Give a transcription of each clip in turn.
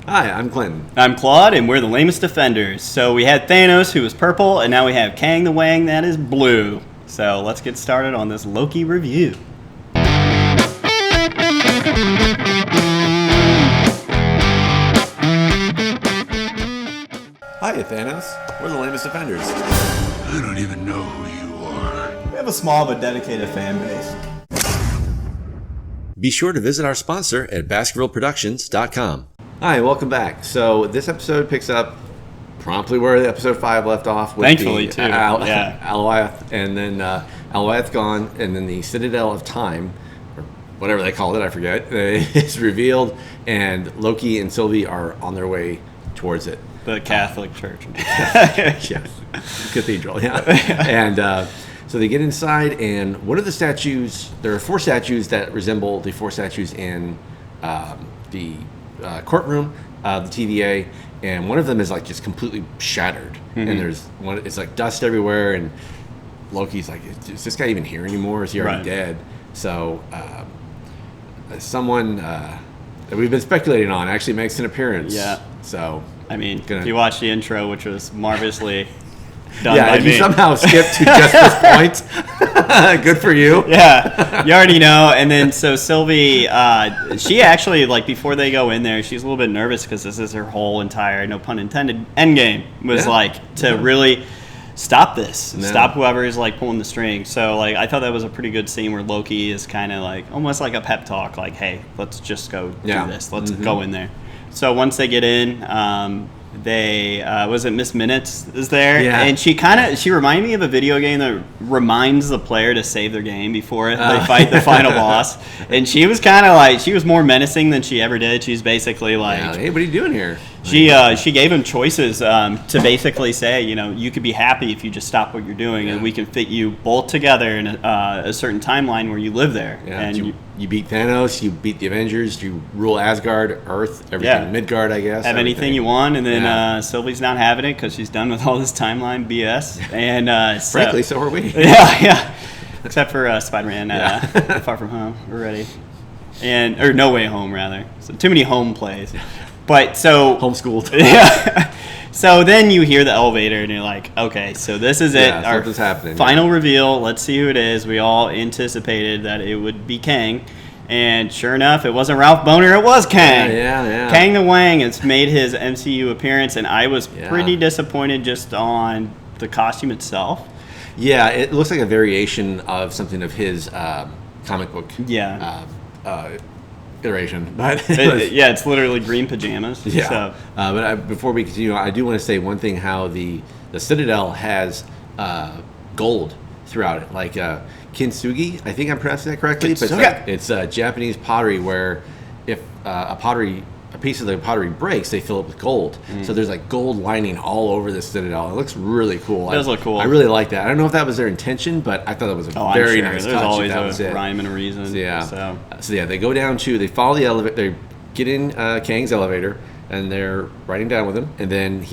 Hi, I'm Clinton. I'm Claude, and we're the lamest defenders. So we had Thanos, who was purple, and now we have Kang the Wang, that is blue. So let's get started on this Loki review. Hi, Thanos. We're the lamest offenders. I don't even know who you are. We have a small but dedicated fan base. Be sure to visit our sponsor at BaskervilleProductions.com. Hi, welcome back. So this episode picks up promptly where episode 5 left off. With Thankfully, the, too. Alwath, and then Alwath gone, and then the Citadel of Time, or whatever they called it, I forget, is revealed, and Loki and Sylvie are on their way towards it. The Catholic Church. Yes, cathedral, yeah. And so they get inside, and one of the statues, there are 4 statues that resemble the 4 statues in the courtroom of the TVA, and one of them is like just completely shattered. Mm-hmm. And there's one, it's like dust everywhere, and Loki's like, is this guy even here anymore? Is he already dead? So someone that we've been speculating on actually makes an appearance. Yeah. So I mean, if you watch the intro, which was marvelously done yeah, by if me. you somehow skipped to just this point, good for you. Yeah, you already know. And then so Sylvie, she actually, like, before they go in there, she's a little bit nervous because this is her whole entire, no pun intended, end game was like to really stop this, stop whoever is like pulling the string. So like I thought that was a pretty good scene where Loki is kind of like almost like a pep talk, like, hey, let's just go do this, let's go in there. So once they get in, they was it Miss Minutes is there, and she reminded me of a video game that reminds the player to save their game before they fight the final boss. And she was kind of like, she was more menacing than she ever did. She's basically like, hey, what are you doing here? She gave him choices to basically say, you know, you could be happy if you just stop what you're doing, and we can fit you both together in a certain timeline where you live there. Yeah, and you beat Thanos, you beat the Avengers, you rule Asgard, Earth, everything, Midgard, I guess. Have anything you want, and then Sylvie's not having it because she's done with all this timeline BS. And frankly, so are we. Yeah. Except for Spider-Man, Far From Home, we're ready, or No Way Home rather. So too many home plays. But so homeschooled. Yeah. So then you hear the elevator, and you're like, okay, so this is it. Our final reveal. Let's see who it is. We all anticipated that it would be Kang. And sure enough, it wasn't Ralph Boner, it was Kang. Yeah. Kang the Wang has made his MCU appearance, and I was pretty disappointed just on the costume itself. Yeah, it looks like a variation of something of his comic book iteration. But it's literally green pajamas. Yeah. So. But before we continue, I do want to say one thing, how the Citadel has gold throughout it. Like kintsugi, I think I'm pronouncing that correctly. But it's Japanese pottery where if a piece of the pottery breaks, they fill it with gold. So there's like gold lining all over the Citadel. It looks really cool. It does look cool. I really like that. I don't know if that was their intention, but I thought that was a very nice touch. There's always a rhyme and a reason. So they go down they follow the elevator. They get in Kang's elevator, and they're riding down with him. And then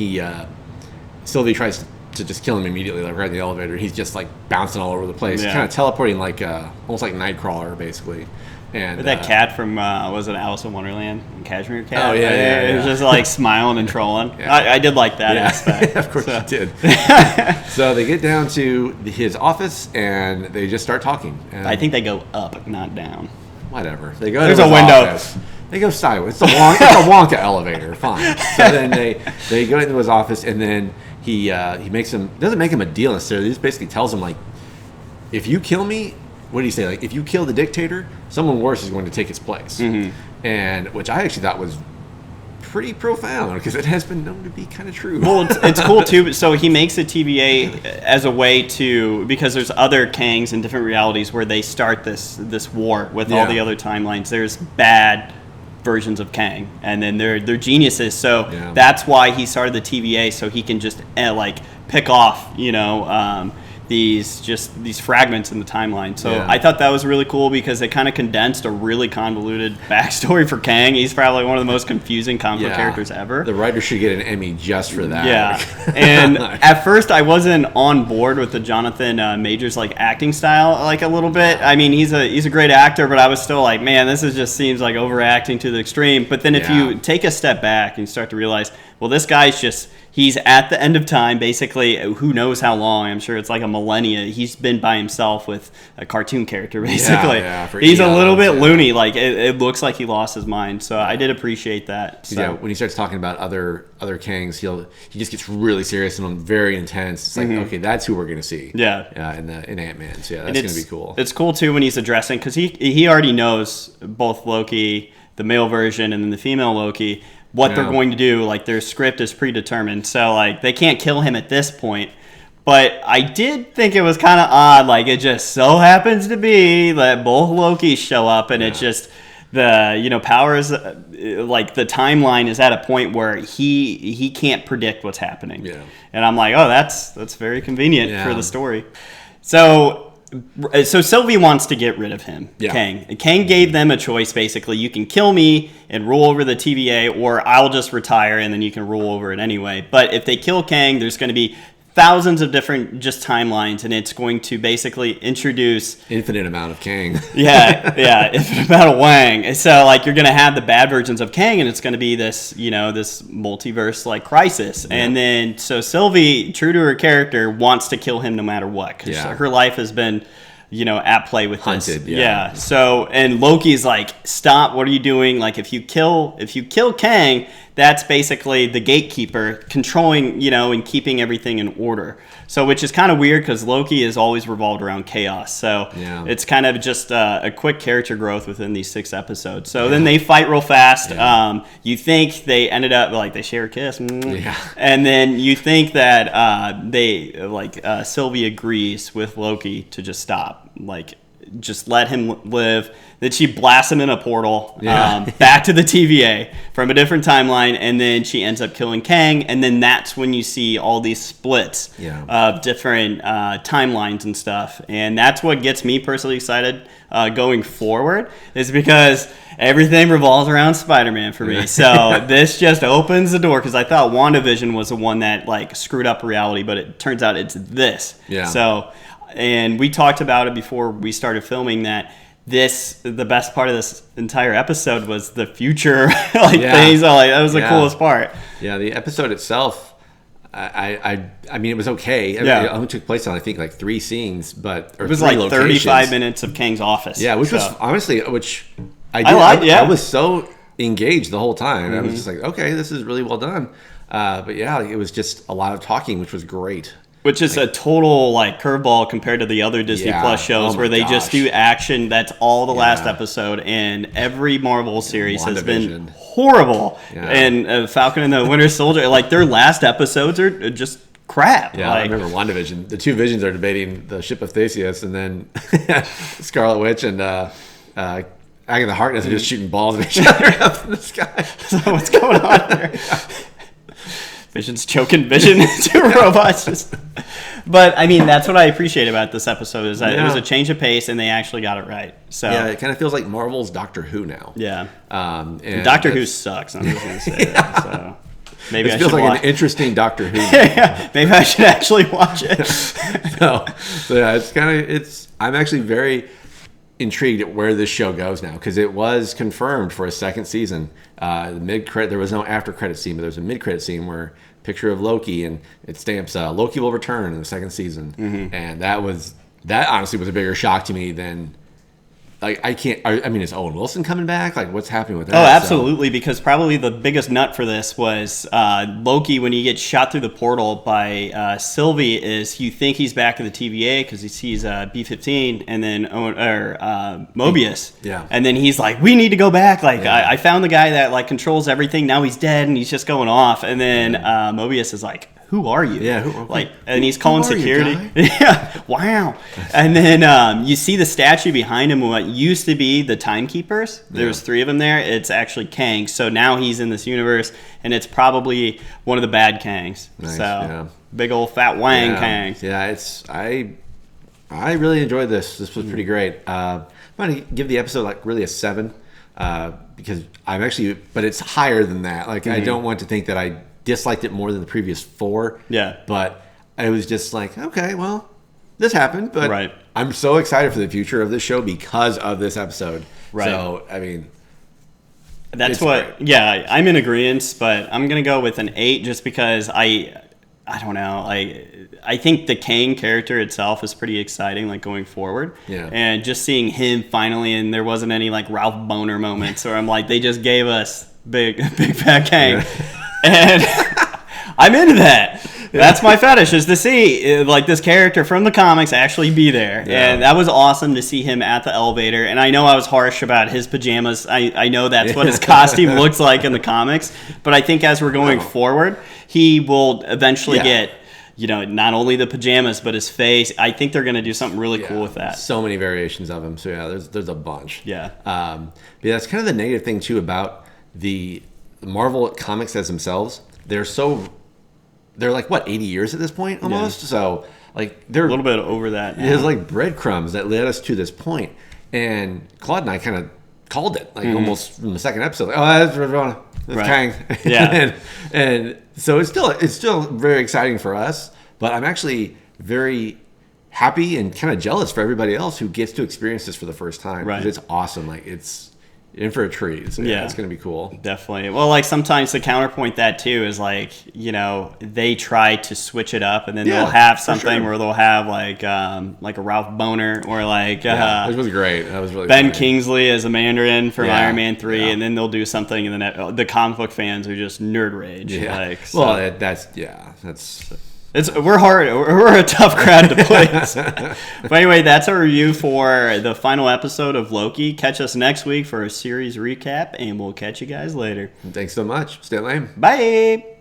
Sylvie tries to just kill him immediately, like right in the elevator. He's just like bouncing all over the place, kind of teleporting, like almost like Nightcrawler, basically. And that cat from was it Alice in Wonderland, Cashmere Cat? Oh yeah. It was just like smiling and trolling. I did like that aspect. Of course you did. So they get down to his office and they just start talking. And I think they go up, not down. Whatever. They go. There's a window. Office. They go sideways. It's a Wonka elevator. Fine. So then they go into his office, and then he doesn't make him a deal necessarily. He just basically tells him, like, if you kill me. What did he say? Like, if you kill the dictator, someone worse is going to take his place. And which I actually thought was pretty profound, because it has been known to be kind of true. Well, it's cool too. So he makes the TVA as a way to, because there's other Kangs in different realities where they start this war with all the other timelines. There's bad versions of Kang, and then they're geniuses. So that's why he started the TVA, so he can just like pick off, these fragments in the timeline. So Yeah. I thought that was really cool because it kind of condensed a really convoluted backstory for Kang. He's probably one of the most confusing comic book characters ever. The writer should get an Emmy just for that. Yeah, and at first I wasn't on board with the Jonathan Majors like acting style like a little bit. I mean, he's a great actor, but I was still like, man, this is just seems like overacting to the extreme. But then if you take a step back and you start to realize, well, this guy's he's at the end of time, basically. Who knows how long? I'm sure it's like a millennia. He's been by himself with a cartoon character, basically. He's a little bit loony. Like it looks like he lost his mind. So I did appreciate that. So. Yeah, when he starts talking about other Kangs, he just gets really serious and very intense. It's like, okay, that's who we're gonna see. Yeah. In Ant-Man. So yeah, that's gonna be cool. It's cool too when he's addressing, because he already knows both Loki, the male version, and then the female Loki, what they're going to do. Like, their script is predetermined, so like they can't kill him at this point. But I did think it was kind of odd, like it just so happens to be that both Lokis show up, and it's just the powers, like the timeline is at a point where he can't predict what's happening. Yeah. And I'm like, oh, that's very convenient for the story. So Sylvie wants to get rid of him, Kang. Kang gave them a choice, basically. You can kill me and rule over the TVA, or I'll just retire and then you can rule over it anyway. But if they kill Kang, there's going to be thousands of different just timelines, and it's going to basically introduce infinite amount of Kang. Infinite amount of Wang. So like you're going to have the bad versions of Kang, and it's going to be this this multiverse like crisis. And then so Sylvie, true to her character, wants to kill him no matter what, because her life has been at play with hunted. this. So, and Loki's like, stop, what are you doing? Like, if you kill Kang, that's basically the gatekeeper controlling, and keeping everything in order. So, which is kind of weird because Loki is always revolved around chaos. So it's kind of just a quick character growth within these 6 episodes. So then they fight real fast. You think they ended up, like, they share a kiss. And then you think that Sylvie agrees with Loki to just stop. Like, just let him live. Then she blasts him in a portal back to the TVA from a different timeline, and then she ends up killing Kang, and then that's when you see all these splits of different timelines and stuff. And that's what gets me personally excited going forward, is because everything revolves around Spider-Man for me. So this just opens the door, because I thought WandaVision was the one that like screwed up reality, but it turns out it's this. So, and we talked about it before we started filming, that the best part of this entire episode was the future things. Like, that was the coolest part. Yeah, the episode itself, I mean, it was okay. It only took place on, I think, like 3 scenes, but it was like locations. 35 minutes of Kang's office. Yeah, which was honestly, I was so engaged the whole time. I was just like, okay, this is really well done. But yeah, it was just a lot of talking, which was great. Which is a total like curveball compared to the other Disney Plus shows where they just do action. That's all the last episode, and every Marvel series has been horrible. And Falcon and the Winter Soldier, like their last episodes are just crap. Yeah, I remember WandaVision. The 2 Visions are debating the ship of Theseus, and then Scarlet Witch and Agatha Harkness are just shooting balls at each other up in the sky. So what's going on here? Vision's choking Vision into robots. But I mean, that's what I appreciate about this episode, is that it was a change of pace and they actually got it right. So yeah, it kind of feels like Marvel's Doctor Who now. Yeah. And Doctor Who sucks. I'm just gonna say that. So maybe it feels like an interesting Doctor Who. Maybe I should actually watch it. So yeah, I'm actually very intrigued at where this show goes now, because it was confirmed for a 2nd season. The mid-credit, there was no after-credit scene, but there was a mid-credit scene where picture of Loki, and it stamps Loki will return in the 2nd season. And that honestly was a bigger shock to me than, like, I mean, is Owen Wilson coming back? Like, what's happening with that? Oh, absolutely, because probably the biggest nut for this was Loki, when he gets shot through the portal by Sylvie, is you think he's back at the TVA because he sees B-15 and then Mobius. Yeah. And then he's like, we need to go back. Like, I found the guy that, like, controls everything. Now he's dead and he's just going off. And then Mobius is like, who are you? Yeah, and he's calling who are you, security. guy? Yeah, wow. And then you see the statue behind him. What used to be the timekeepers. There's 3 of them there. It's actually Kang. So now he's in this universe, and it's probably one of the bad Kangs. Nice, So yeah. big old fat Wang Kang. Yeah, I really enjoyed this. This was pretty great. I'm gonna give the episode like really a 7 because but it's higher than that. Like I don't want to think that I disliked it more than the previous 4. Yeah. But I was just like, okay, well, this happened, but Right. I'm so excited for the future of this show because of this episode. Right. So I mean, That's it's what. great. Yeah, I'm in agreement, but I'm gonna go with an 8 just because I don't know. I think the Kang character itself is pretty exciting, like going forward. Yeah. And just seeing him finally, and there wasn't any like Ralph Boner moments, or I'm like, they just gave us big fat Kang, and I'm into that. That's my fetish, is to see like this character from the comics actually be there. Yeah. And that was awesome to see him at the elevator. And I know I was harsh about his pajamas. I know that's what his costume looks like in the comics. But I think as we're going forward, he will eventually get, not only the pajamas, but his face. I think they're going to do something really cool with that. So many variations of him. So yeah, there's a bunch. Yeah. But that's kind of the negative thing too about the Marvel comics as themselves. They're like what 80 years at this point almost. Yeah. So like they're A little bit over that now. There's like breadcrumbs that led us to this point. And Claude and I kind of called it like almost from the second episode. Like, that's Right. Kang. Yeah. and so it's still very exciting for us. But I'm actually very happy and kind of jealous for everybody else who gets to experience this for the first time. Right. Because it's awesome. Like it's in for a treat. So yeah, it's going to be cool. Definitely. Well, like sometimes the counterpoint that too is like, they try to switch it up, and then they'll have something where they'll have like a Ralph Boner, or like It was great. That was really Ben funny. Kingsley as a Mandarin from Yeah, Iron Man 3, yeah. and then they'll do something, and then the comic book fans are just nerd rage. Yeah. Like, so. Well, that's We're hard. We're a tough crowd to please. But anyway, that's our review for the final episode of Loki. Catch us next week for a series recap, and we'll catch you guys later. Thanks so much. Stay lame. Bye.